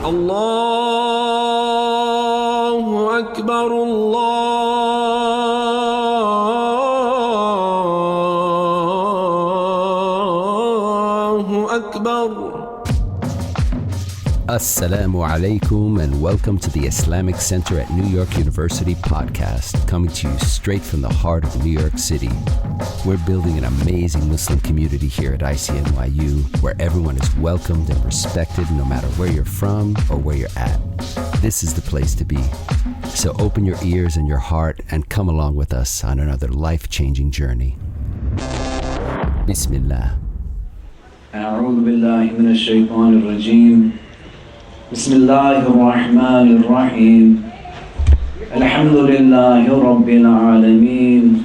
الله أكبر الله أكبر. Assalamu alaikum and welcome to the Islamic Center at New York University podcast, coming to you straight from the heart of New York City. We're building an amazing Muslim community here at ICNYU where everyone is welcomed and respected no matter where you're from or where you're at. This is the place to be. So open your ears and your heart and come along with us on another life-changing journey. Bismillah. أعوذ بالله من الشيطان الرجيم. بسم الله الرحمن الرحيم. الحمد لله رب العالمين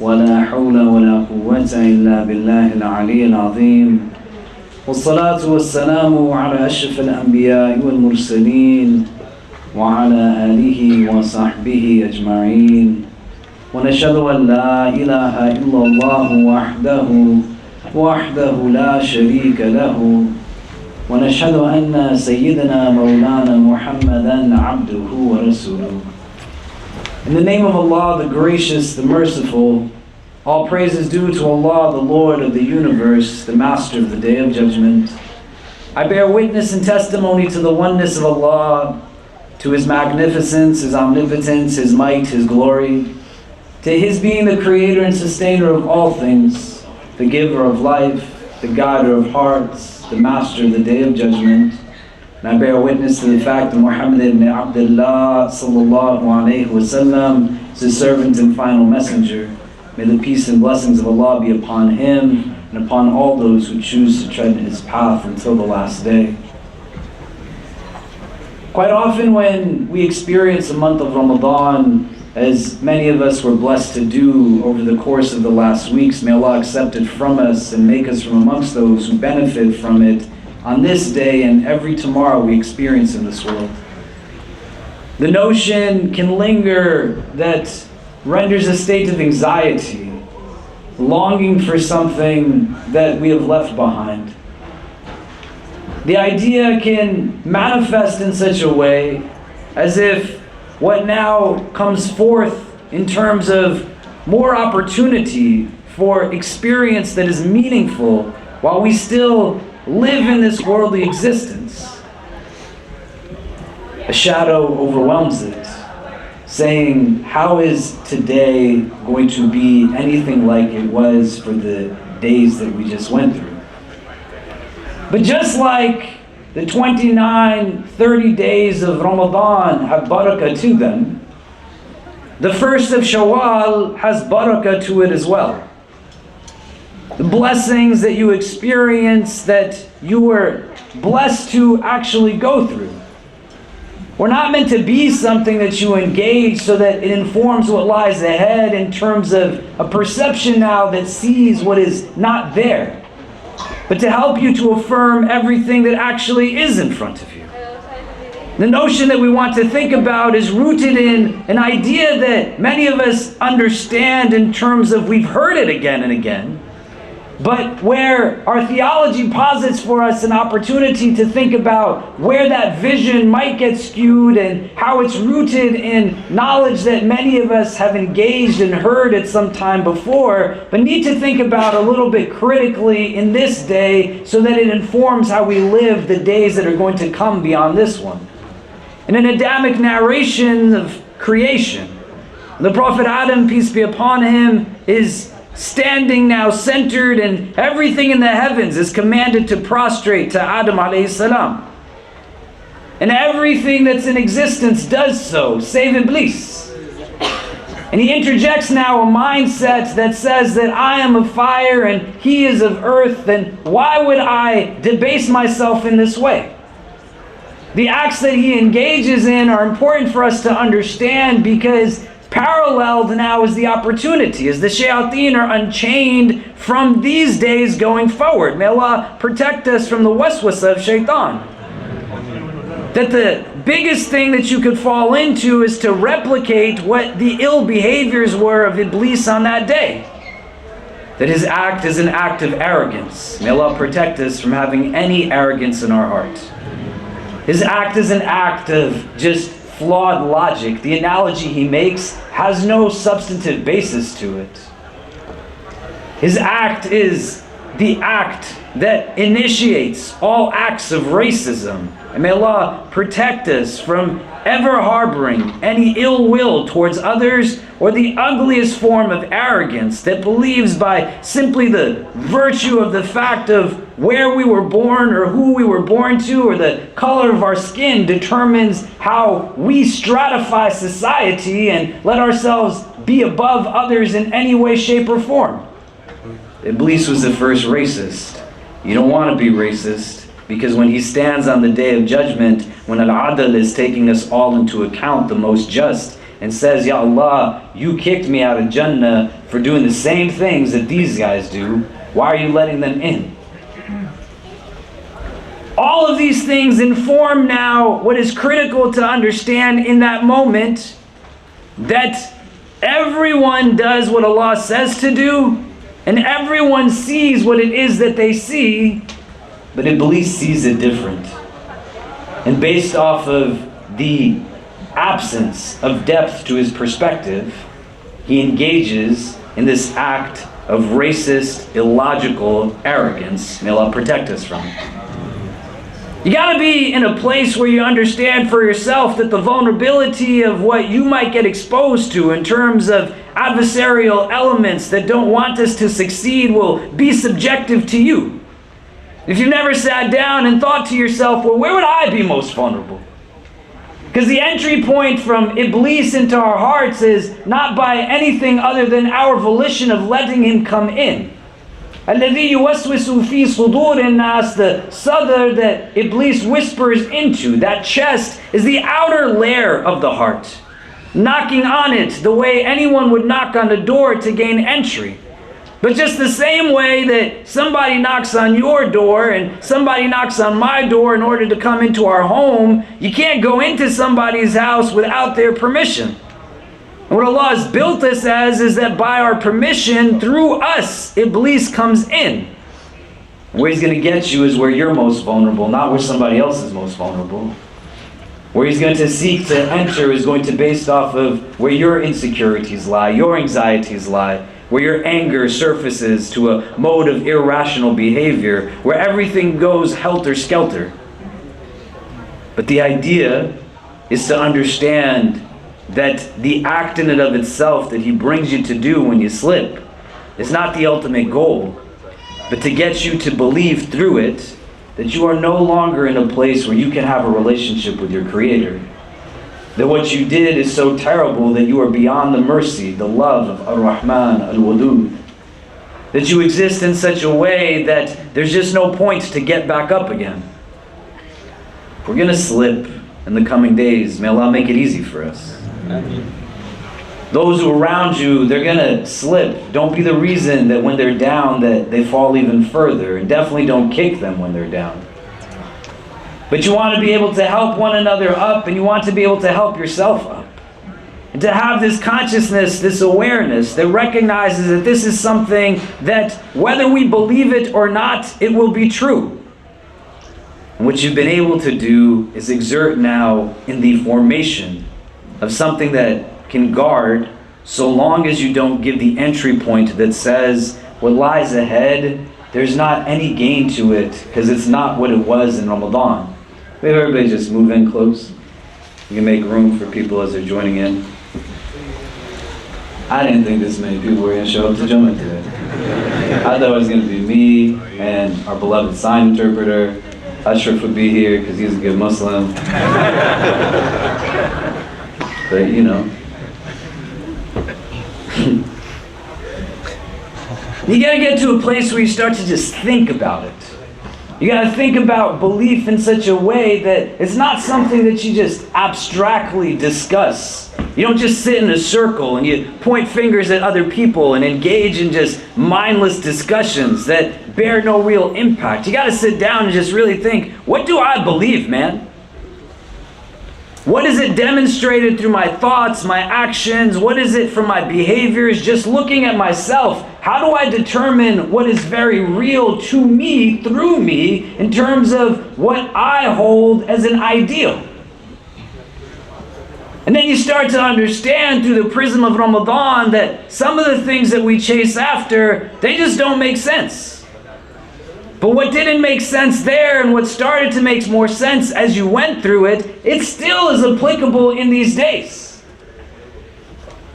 ولا حول ولا قوة إلا بالله العلي العظيم والصلاة والسلام على أشرف الأنبياء والمرسلين وعلى آله وصحبه أجمعين ونشهد أن لا إله إلا الله وحده لا شريك له ونشهد أن سيدنا مولانا محمدا عبده ورسوله. In the name of Allah, the gracious, the merciful, all praise is due to Allah, the Lord of the universe, the Master of the Day of Judgment. I bear witness and testimony to the oneness of Allah, to His magnificence, His omnipotence, His might, His glory, to His being the creator and sustainer of all things, the giver of life, the guider of hearts, the Master of the Day of Judgment. And I bear witness to the fact that Muhammad ibn Abdullah sallallahu alayhi wasallam is His servant and final messenger. May the peace and blessings of Allah be upon him and upon all those who choose to tread His path until the last day. Quite often when we experience the month of Ramadan, as many of us were blessed to do over the course of the last weeks, may Allah accept it from us and make us from amongst those who benefit from it on this day and every tomorrow we experience in this world. The notion can linger that renders a state of anxiety, longing for something that we have left behind. The idea can manifest in such a way as if what now comes forth in terms of more opportunity for experience that is meaningful while we still live in this worldly existence. A shadow overwhelms it, saying, how is today going to be anything like it was for the days that we just went through? But just like the 29, 30 days of Ramadan have barakah to them, the first of Shawwal has barakah to it as well. The blessings that you experience, that you were blessed to actually go through, were not meant to be something that you engage so that it informs what lies ahead in terms of a perception now that sees what is not there, but to help you to affirm everything that actually is in front of you. The notion that we want to think about is rooted in an idea that many of us understand in terms of we've heard it again and again, but where our theology posits for us an opportunity to think about where that vision might get skewed and how it's rooted in knowledge that many of us have engaged and heard at some time before, but need to think about a little bit critically in this day so that it informs how we live the days that are going to come beyond this one. In an Adamic narration of creation, the Prophet Adam, peace be upon him, is standing now centered, and everything in the heavens is commanded to prostrate to Adam alayhi salam. And everything that's in existence does so, save Iblis. And he interjects now a mindset that says that I am of fire and he is of earth, then why would I debase myself in this way? The acts that he engages in are important for us to understand because paralleled now is the opportunity, as the shayateen are unchained from these days going forward. May Allah protect us from the waswasa of shaitan. That the biggest thing that you could fall into is to replicate what the ill behaviors were of Iblis on that day. That his act is an act of arrogance. May Allah protect us from having any arrogance in our heart. His act is an act of just flawed logic. The analogy he makes has no substantive basis to it. His act is the act that initiates all acts of racism. And may Allah protect us from ever harboring any ill will towards others or the ugliest form of arrogance that believes by simply the virtue of the fact of where we were born or who we were born to or the color of our skin determines how we stratify society and let ourselves be above others in any way, shape, or form. Iblis was the first racist. You don't want to be racist, because when he stands on the day of judgment, when Al-Adl is taking us all into account, the most just, and says, Ya Allah, you kicked me out of Jannah for doing the same things that these guys do. Why are you letting them in? All of these things inform now what is critical to understand in that moment, that everyone does what Allah says to do, and everyone sees what it is that they see, but Iblis sees it different. And based off of the absence of depth to his perspective, he engages in this act of racist, illogical arrogance. May Allah protect us from it. You gotta be in a place where you understand for yourself that the vulnerability of what you might get exposed to in terms of adversarial elements that don't want us to succeed will be subjective to you. If you've never sat down and thought to yourself, well, where would I be most vulnerable? Because the entry point from Iblis into our hearts is not by anything other than our volition of letting him come in. الَّذِي يُوَسْوِسُ فِي صُدُورِ النَّاسِ, the sadr that Iblis whispers into, that chest, is the outer layer of the heart. Knocking on it the way anyone would knock on a door to gain entry. But just the same way that somebody knocks on your door and somebody knocks on my door in order to come into our home, you can't go into somebody's house without their permission. And what Allah has built us as is that by our permission, through us, Iblis comes in. Where he's going to get you is where you're most vulnerable, not where somebody else is most vulnerable. Where he's going to seek to enter is going to be based off of where your insecurities lie, your anxieties lie, where your anger surfaces to a mode of irrational behavior, where everything goes helter-skelter. But the idea is to understand that the act in and of itself that he brings you to do when you slip is not the ultimate goal, but to get you to believe through it that you are no longer in a place where you can have a relationship with your Creator. That what you did is so terrible that you are beyond the mercy, the love of Ar-Rahman Al-Wadud. That you exist in such a way that there's just no point to get back up again. If we're going to slip in the coming days, may Allah make it easy for us. Those who are around you, they're going to slip. Don't be the reason that when they're down that they fall even further. And definitely don't kick them when they're down. But you want to be able to help one another up, and you want to be able to help yourself up. And to have this consciousness, this awareness that recognizes that this is something that whether we believe it or not, it will be true. And what you've been able to do is exert now in the formation of something that can guard, so long as you don't give the entry point that says what lies ahead, there's not any gain to it because it's not what it was in Ramadan. Maybe everybody just move in close. You can make room for people as they're joining in. I didn't think this many people were going to show up to Jumu'ah today. I thought it was going to be me and our beloved sign interpreter. Ashraf would be here because he's a good Muslim. But you know. You gotta get to a place where you start to just think about it. You gotta think about belief in such a way that it's not something that you just abstractly discuss. You don't just sit in a circle and you point fingers at other people and engage in just mindless discussions that bear no real impact. You gotta sit down and just really think, what do I believe, man? What is it demonstrated through my thoughts, my actions? What is it from my behaviors? Just looking at myself, How do I determine what is very real to me, through me, in terms of what I hold as an ideal? And then you start to understand through the prism of Ramadan that some of the things that we chase after, they just don't make sense. But what didn't make sense there and what started to make more sense as you went through it, it still is applicable in these days.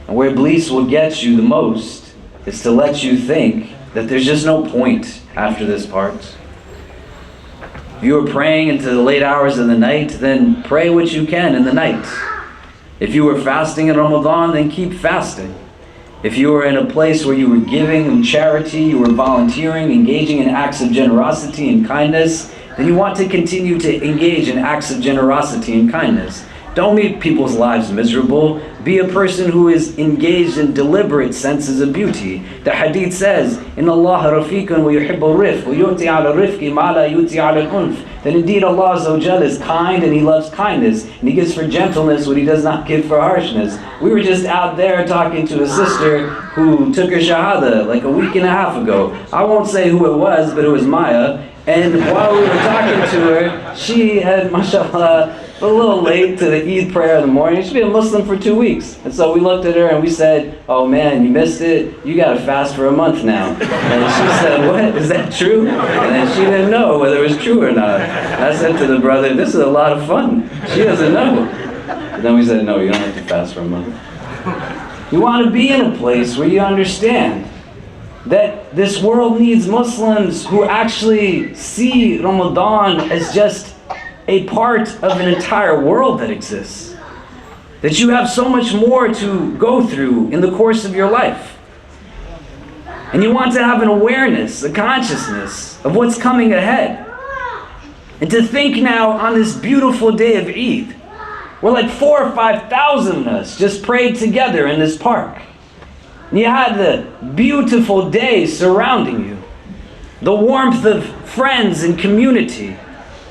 And where Iblis will get you the most is to let you think that there's just no point after this part. If you are praying into the late hours of the night, then pray what you can in the night. If you were fasting in Ramadan, then keep fasting. If you were in a place where you were giving in charity, you were volunteering, engaging in acts of generosity and kindness, then you want to continue to engage in acts of generosity and kindness. Don't make people's lives miserable. Be a person who is engaged in deliberate senses of beauty. The hadith says, "Inna Allah rafiqun wa yuhibbul rifq wa yu'ti ala rifqi ma la yu'ti ala al-unf." That indeed Allah Azza wa Jalla is kind and He loves kindness, and He gives for gentleness what He does not give for harshness. We were just out there talking to a sister who took her shahada like a week and a half ago. I won't say who it was, but it was Maya. And while we were talking to her, she had, mashallah, a little late to the Eid prayer in the morning. She's been a Muslim for 2 weeks. And so we looked at her and we said, "Oh man, you missed it. You got to fast for a month now." And she said, "What? Is that true?" And then she didn't know whether it was true or not. I said to the brother, "This is a lot of fun. She doesn't know." But then we said, "No, you don't have to fast for a month." You want to be in a place where you understand that this world needs Muslims who actually see Ramadan as just a part of an entire world that exists. That you have so much more to go through in the course of your life. And you want to have an awareness, a consciousness of what's coming ahead. And to think now on this beautiful day of Eid, where like 4,000 or 5,000 of us just prayed together in this park. And you had the beautiful day surrounding you. The warmth of friends and community.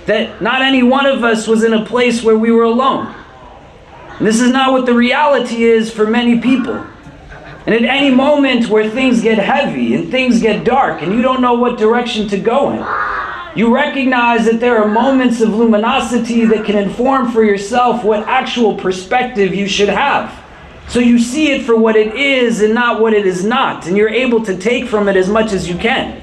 That not any one of us was in a place where we were alone. And this is not what the reality is for many people. And at any moment where things get heavy and things get dark and you don't know what direction to go in, you recognize that there are moments of luminosity that can inform for yourself what actual perspective you should have. So you see it for what it is and not what it is not, and you're able to take from it as much as you can.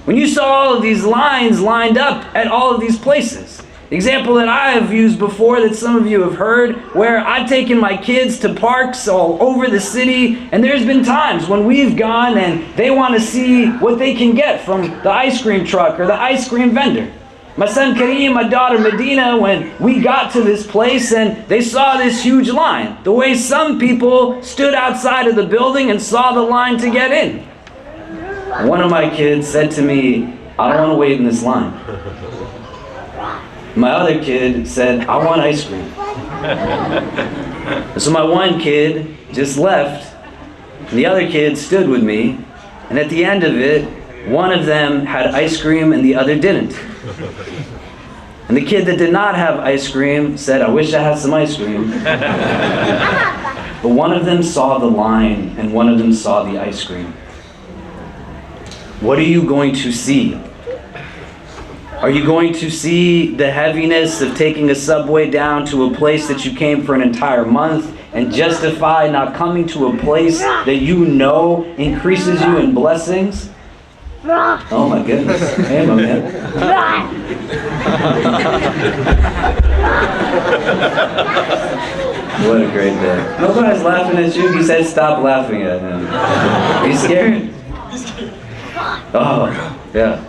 When you saw all of these lines lined up at all of these places, example that I have used before that some of you have heard, where I've taken my kids to parks all over the city, and there's been times when we've gone and they want to see what they can get from the ice cream truck or the ice cream vendor. My son Kareem, my daughter Medina, when we got to this place and they saw this huge line, the way some people stood outside of the building and saw the line to get in. One of my kids said to me, "I don't want to wait in this line." My other kid said, "I want ice cream." So my one kid just left, and the other kid stood with me, and at the end of it, one of them had ice cream and the other didn't. And the kid that did not have ice cream said, "I wish I had some ice cream." But one of them saw the line and one of them saw the ice cream. What are you going to see? Are you going to see the heaviness of taking a subway down to a place that you came for an entire month and justify not coming to a place that you know increases you in blessings? Oh my goodness. Hey, my man. What a great day. Nobody's laughing at you. He said stop laughing at him. Are you scared? Oh, yeah.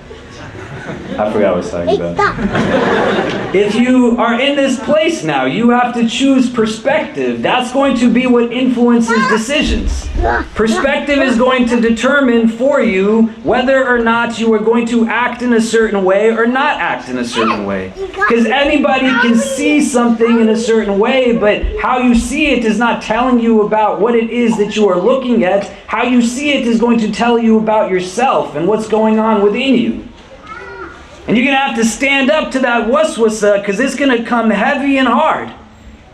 I forgot what I was talking about. If you are in this place now, you have to choose perspective. That's going to be what influences decisions. Perspective is going to determine for you whether or not you are going to act in a certain way or not act in a certain way. Because anybody can see something in a certain way, but how you see it is not telling you about what it is that you are looking at. How you see it is going to tell you about yourself and what's going on within you. And you're going to have to stand up to that waswasa, because it's going to come heavy and hard.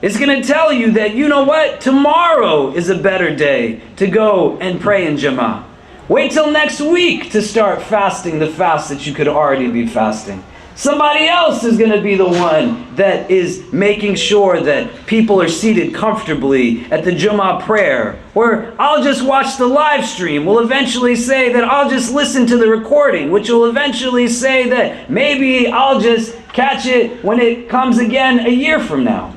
It's going to tell you that, you know what, tomorrow is a better day to go and pray in Jumu'ah. Wait till next week to start fasting the fast that you could already be fasting. Somebody else is going to be the one that is making sure that people are seated comfortably at the Jumu'ah prayer. Or I'll just watch the live stream. We'll eventually say that I'll just listen to the recording, which will eventually say that maybe I'll just catch it when it comes again a year from now.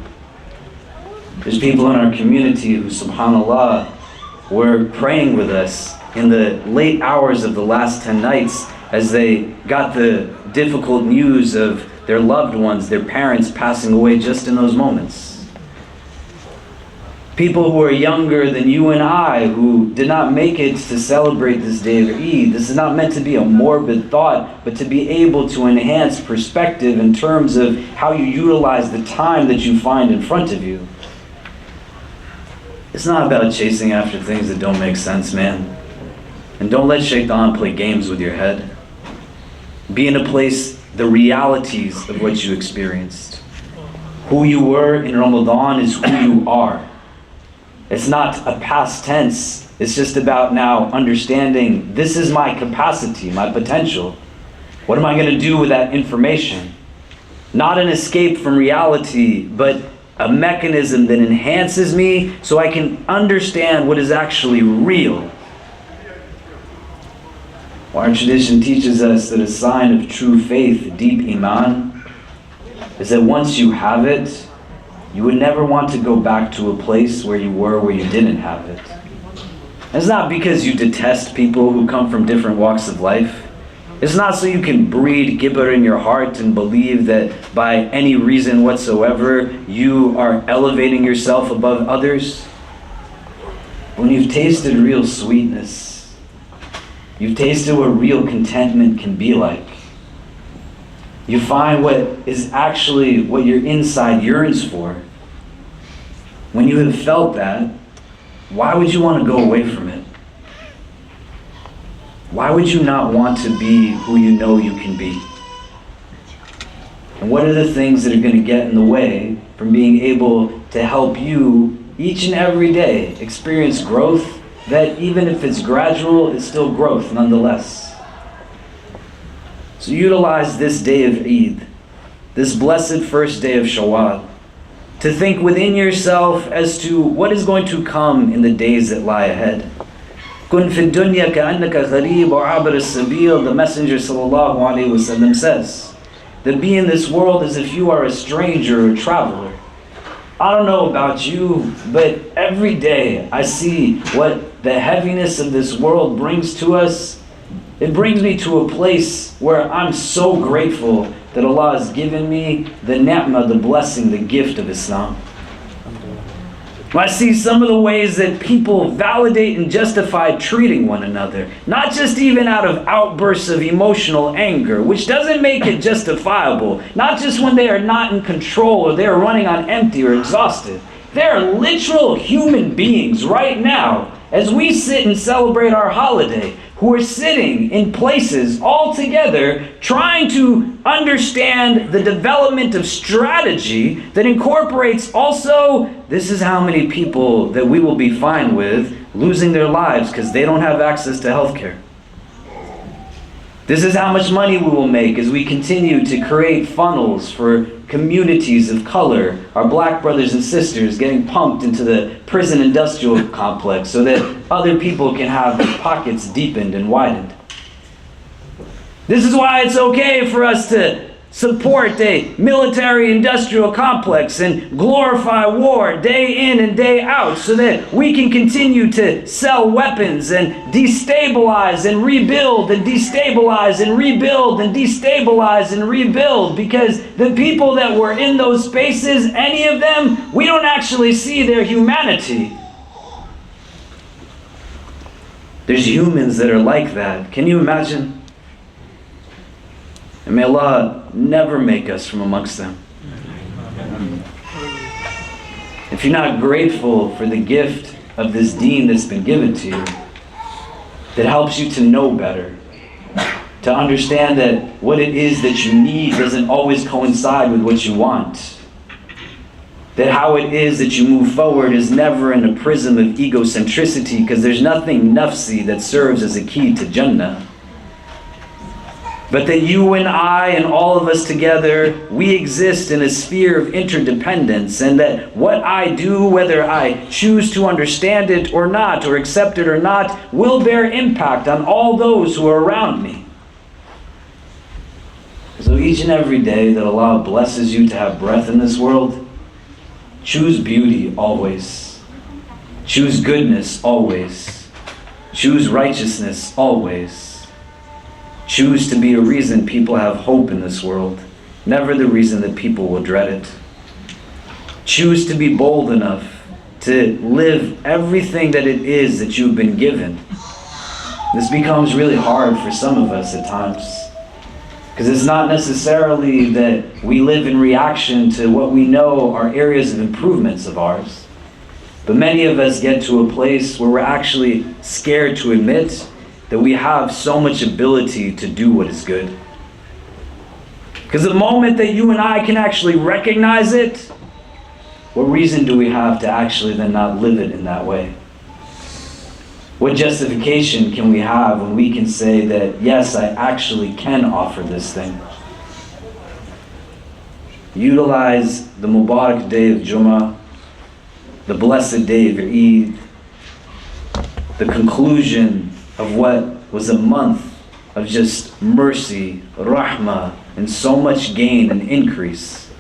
There's people in our community who, subhanAllah, were praying with us in the late hours of the last 10 nights as they got the difficult news of their loved ones, their parents passing away just in those moments. People who are younger than you and I who did not make it to celebrate this day of Eid. This is not meant to be a morbid thought, but to be able to enhance perspective in terms of how you utilize the time that you find in front of you. It's not about chasing after things that don't make sense, man. And don't let shaitan play games with your head. Be in a place, the realities of what you experienced. Who you were in Ramadan is who you are. It's not a past tense. It's just about now understanding this is my capacity, my potential. What am I going to do with that information? Not an escape from reality, but a mechanism that enhances me so I can understand what is actually real. Our tradition teaches us that a sign of true faith, deep iman, is that once you have it, you would never want to go back to a place where you were where you didn't have it. It's not because you detest people who come from different walks of life. It's not so you can breed gibber in your heart and believe that by any reason whatsoever you are elevating yourself above others. When you've tasted real sweetness, you've tasted what real contentment can be like. You find what is actually what your inside yearns for. When you have felt that, why would you want to go away from it? Why would you not want to be who you know you can be? And what are the things that are going to get in the way from being able to help you each and every day experience growth that even if it's gradual, it's still growth nonetheless? So utilize this day of Eid, this blessed first day of Shawwal, to think within yourself as to what is going to come in the days that lie ahead. Kun fi dunya ka'annaka gharib or abir as-sabil, the Messenger sallallahu alaihi wasallam says, that be in this world as if you are a stranger or a traveler. I don't know about you, but every day I see what the heaviness of this world brings to us. It brings me to a place where I'm so grateful that Allah has given me the ni'mah, the blessing, the gift of Islam. I see some of the ways that people validate and justify treating one another, not just even out of outbursts of emotional anger, which doesn't make it justifiable, not just when they are not in control or they are running on empty or exhausted. They are literal human beings right now, as we sit and celebrate our holiday, who are sitting in places all together trying to understand the development of strategy that incorporates also, this is how many people that we will be fine with losing their lives because they don't have access to healthcare. This is how much money we will make as we continue to create funnels for communities of color, our black brothers and sisters getting pumped into the prison industrial complex so that other people can have their pockets deepened and widened. This is why it's okay for us to support a military industrial complex and glorify war day in and day out so that we can continue to sell weapons and destabilize and rebuild and destabilize and rebuild and destabilize and rebuild, because the people that were in those spaces, any of them, we don't actually see their humanity. There's humans that are like that. Can you imagine? And may Allah never make us from amongst them. If you're not grateful for the gift of this deen that's been given to you, that helps you to know better, to understand that what it is that you need doesn't always coincide with what you want. That how it is that you move forward is never in a prism of egocentricity, because there's nothing nafsi that serves as a key to Jannah. But that you and I and all of us together, we exist in a sphere of interdependence, and that what I do, whether I choose to understand it or not, or accept it or not, will bear impact on all those who are around me. So each and every day that Allah blesses you to have breath in this world, choose beauty always. Choose goodness always. Choose righteousness always. Choose to be a reason people have hope in this world, never the reason that people will dread it. Choose to be bold enough to live everything that it is that you've been given. This becomes really hard for some of us at times, because it's not necessarily that we live in reaction to what we know are areas of improvements of ours. But many of us get to a place where we're actually scared to admit that we have so much ability to do what is good. Because the moment that you and I can actually recognize it, what reason do we have to actually then not live it in that way? What justification can we have when we can say that, yes, I actually can offer this thing? Utilize the Mubarak day of Jumu'ah, the blessed day of Eid, the conclusion of what was a month of just mercy, rahmah, and so much gain and increase.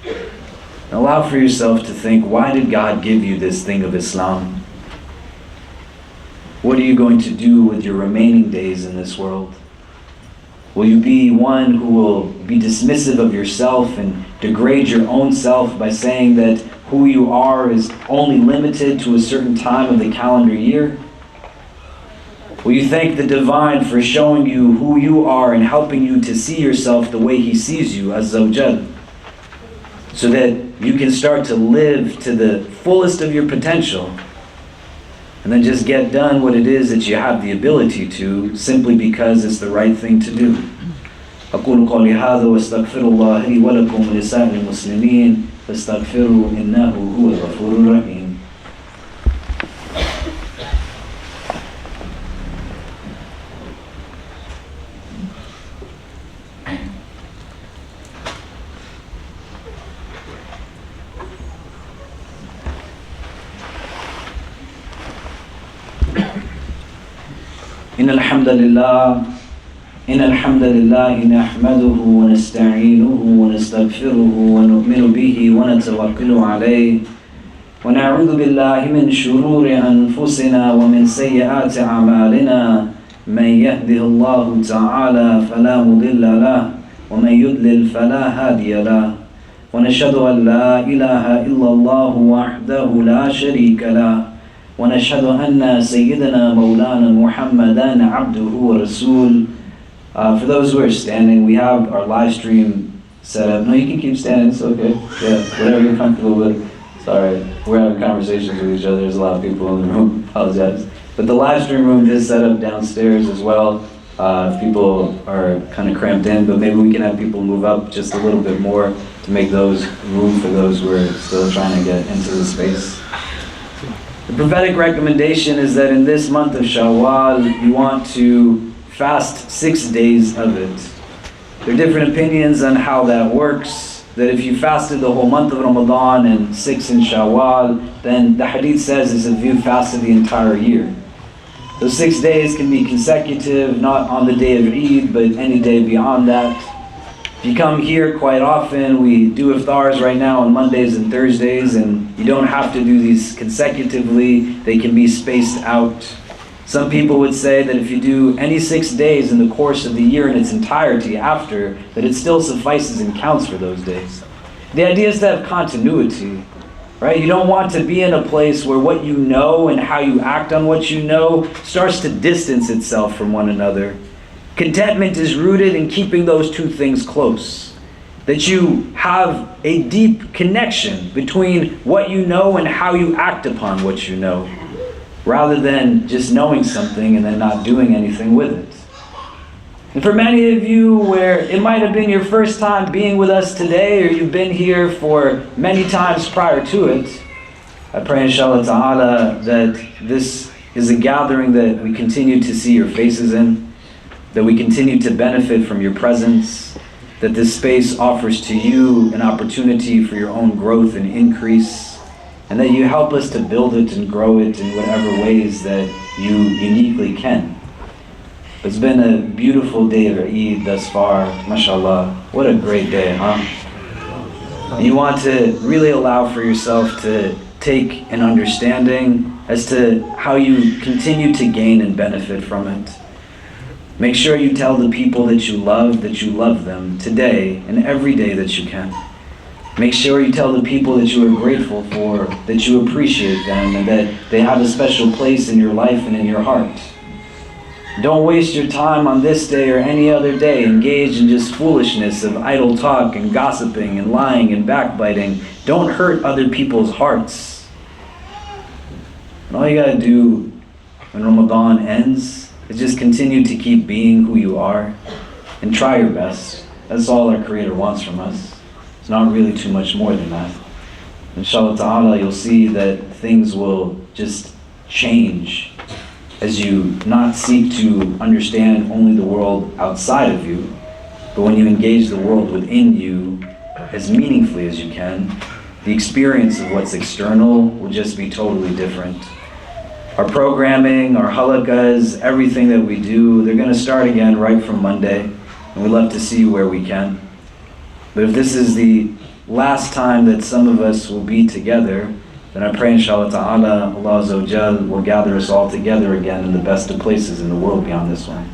And allow for yourself to think, why did God give you this thing of Islam? What are you going to do with your remaining days in this world? Will you be one who will be dismissive of yourself and degrade your own self by saying that who you are is only limited to a certain time of the calendar year? Will you thank the Divine for showing you who you are and helping you to see yourself the way He sees you, Azza wa Jal, so that you can start to live to the fullest of your potential, and then just get done what it is that you have the ability to, simply because it's the right thing to do. أقول قولي هذا واستغفر الله لي ولكم ولسائر المسلمين فاستغفروه إنه هو الغفور الرحيم. إن الحمد لله نحمده ونستعينه ونستغفره ونؤمن به ونتوكل عليه ونعوذ بالله من شرور أنفسنا ومن سيئات أعمالنا من يهده الله تعالى فلا مضل له ومن يضلل فلا هادي له ونشهد أن لا إله إلا الله وحده لا شريك له ونشهد أن سيدنا مولانا محمدا عبده ورسول. For those who are standing, we have our live stream set up. No, you can keep standing, it's okay. Yeah, whatever you're comfortable with. Sorry, we're having conversations with each other. There's a lot of people in the room, apologize. But the live stream room is set up downstairs as well. If people are kind of cramped in, but maybe we can have people move up just a little bit more to make those room for those who are still trying to get into the space. The prophetic recommendation is that in this month of Shawwal, you want to fast 6 days of it. There are different opinions on how that works, that if you fasted the whole month of Ramadan and 6 in Shawwal, then the hadith says as if you fasted the entire year. Those 6 days can be consecutive, not on the day of Eid, but any day beyond that. If you come here quite often, we do iftars right now on Mondays and Thursdays, and you don't have to do these consecutively, they can be spaced out. Some people would say that if you do any 6 days in the course of the year in its entirety after, that it still suffices and counts for those days. The idea is to have continuity, right? You don't want to be in a place where what you know and how you act on what you know starts to distance itself from one another. Contentment is rooted in keeping those two things close. That you have a deep connection between what you know and how you act upon what you know, rather than just knowing something and then not doing anything with it. And for many of you where it might have been your first time being with us today, or you've been here for many times prior to it, I pray inshallah ta'ala that this is a gathering that we continue to see your faces in, that we continue to benefit from your presence, that this space offers to you an opportunity for your own growth and increase, and that you help us to build it and grow it in whatever ways that you uniquely can. It's been a beautiful day of Eid thus far, mashallah. What a great day, huh? And you want to really allow for yourself to take an understanding as to how you continue to gain and benefit from it. Make sure you tell the people that you love them today and every day that you can. Make sure you tell the people that you are grateful for, that you appreciate them, and that they have a special place in your life and in your heart. Don't waste your time on this day or any other day engaged in just foolishness of idle talk and gossiping and lying and backbiting. Don't hurt other people's hearts. And all you gotta do when Ramadan ends is just continue to keep being who you are and try your best. That's all our Creator wants from us. It's not really too much more than that. Inshallah ta'ala, you'll see that things will just change as you not seek to understand only the world outside of you, but when you engage the world within you as meaningfully as you can, the experience of what's external will just be totally different. Our programming, our halakas, everything that we do, they're going to start again right from Monday, and we'd love to see you where we can. But if this is the last time that some of us will be together, then I pray inshallah ta'ala, Allah Azza wa Jal will gather us all together again in the best of places in the world beyond this one.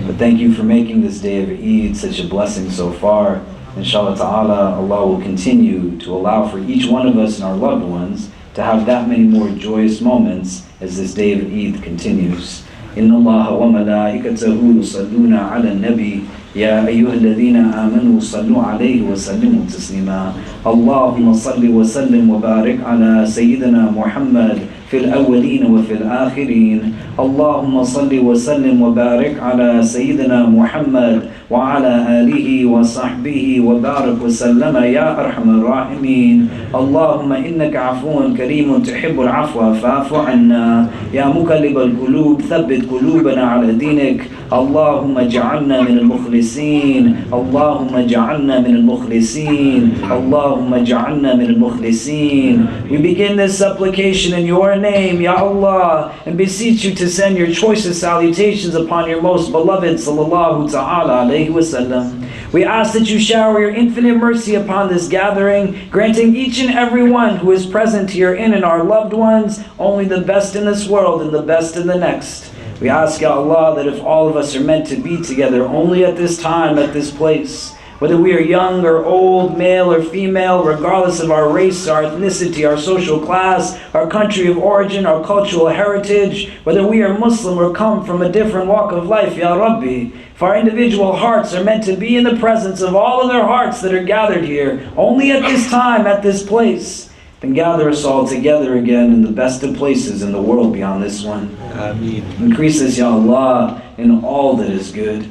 But thank you for making this day of Eid such a blessing so far. Inshallah ta'ala, Allah will continue to allow for each one of us and our loved ones to have that many more joyous moments as this day of Eid continues. Inna Allah wa malaikatahu yusalluna ala nabi يا أيها الذين آمنوا صلوا عليه وسلموا تسليما اللهم صل وسلم وبارك على سيدنا محمد في الأولين وفي الآخرين اللهم صل وسلم وبارك على سيدنا محمد وعلى آله وصحبه وبارك وسلم يا أرحم الراحمين اللهم إنك عفو كريم تحب العفو فاعف عنا يا مقلب القلوب ثبت قلوبنا على دينك اللهم اجعلنا من المخلصين اللهم اجعلنا من المخلصين اللهم اجعلنا من المخلصين. We begin this supplication in your name, Ya Allah, and beseech you to send your choicest salutations upon your most beloved sallallahu ta'ala alayhi wa sallam. We ask that you shower your infinite mercy upon this gathering, granting each and every one who is present here and our loved ones only the best in this world and the best in the next. We ask, Ya Allah, that if all of us are meant to be together only at this time, at this place, whether we are young or old, male or female, regardless of our race, our ethnicity, our social class, our country of origin, our cultural heritage, whether we are Muslim or come from a different walk of life, Ya Rabbi, if our individual hearts are meant to be in the presence of all other hearts that are gathered here, only at this time, at this place, then gather us all together again in the best of places in the world beyond this one. Ameen. Increase us, Ya Allah, in all that is good.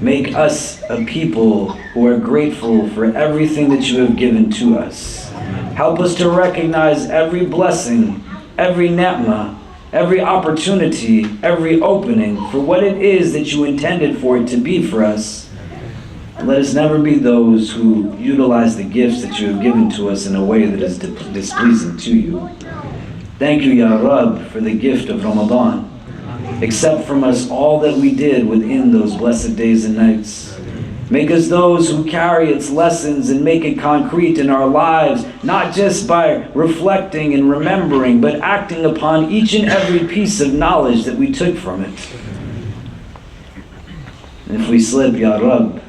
Make us a people who are grateful for everything that you have given to us. Help us to recognize every blessing, every ni'mah, every opportunity, every opening for what it is that you intended for it to be for us. Let us never be those who utilize the gifts that you have given to us in a way that is displeasing to you. Thank you, Ya Rabb, for the gift of Ramadan. Accept from us all that we did within those blessed days and nights. Make us those who carry its lessons and make it concrete in our lives, not just by reflecting and remembering, but acting upon each and every piece of knowledge that we took from it. And if we slip, Ya Rabb,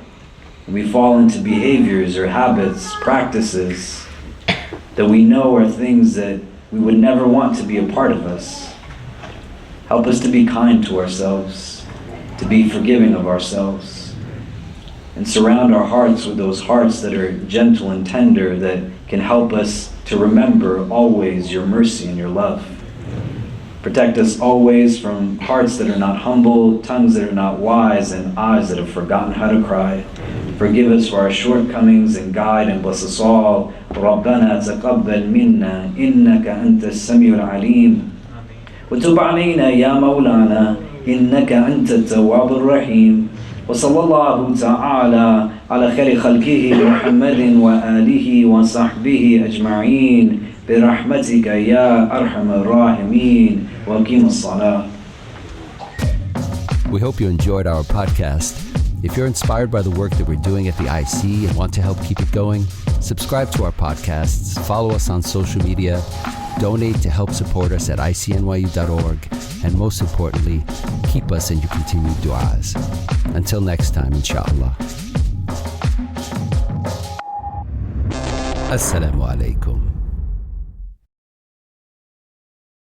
and we fall into behaviors or habits, practices that we know are things that we would never want to be a part of us, help us to be kind to ourselves, to be forgiving of ourselves, and surround our hearts with those hearts that are gentle and tender that can help us to remember always your mercy and your love. Protect us always from hearts that are not humble, tongues that are not wise, and eyes that have forgotten how to cry. Forgive us for our shortcomings and guide and bless us all. ربنا تقبل منا إنك أنت السميع العليم وتب علينا يا مولانا إنك أنت التواب الرحيم وصلى الله تعالى على خير خلقه محمد وآله وصحبه أجمعين برحمتك يا أرحم الراحمين وقيم الصلاة. We hope you enjoyed our podcast. If you're inspired by the work that we're doing at the IC and want to help keep it going, subscribe to our podcasts, follow us on social media, donate to help support us at ICNYU.org, and most importantly, keep us in your continued du'as. Until next time, inshallah. Assalamu alaikum.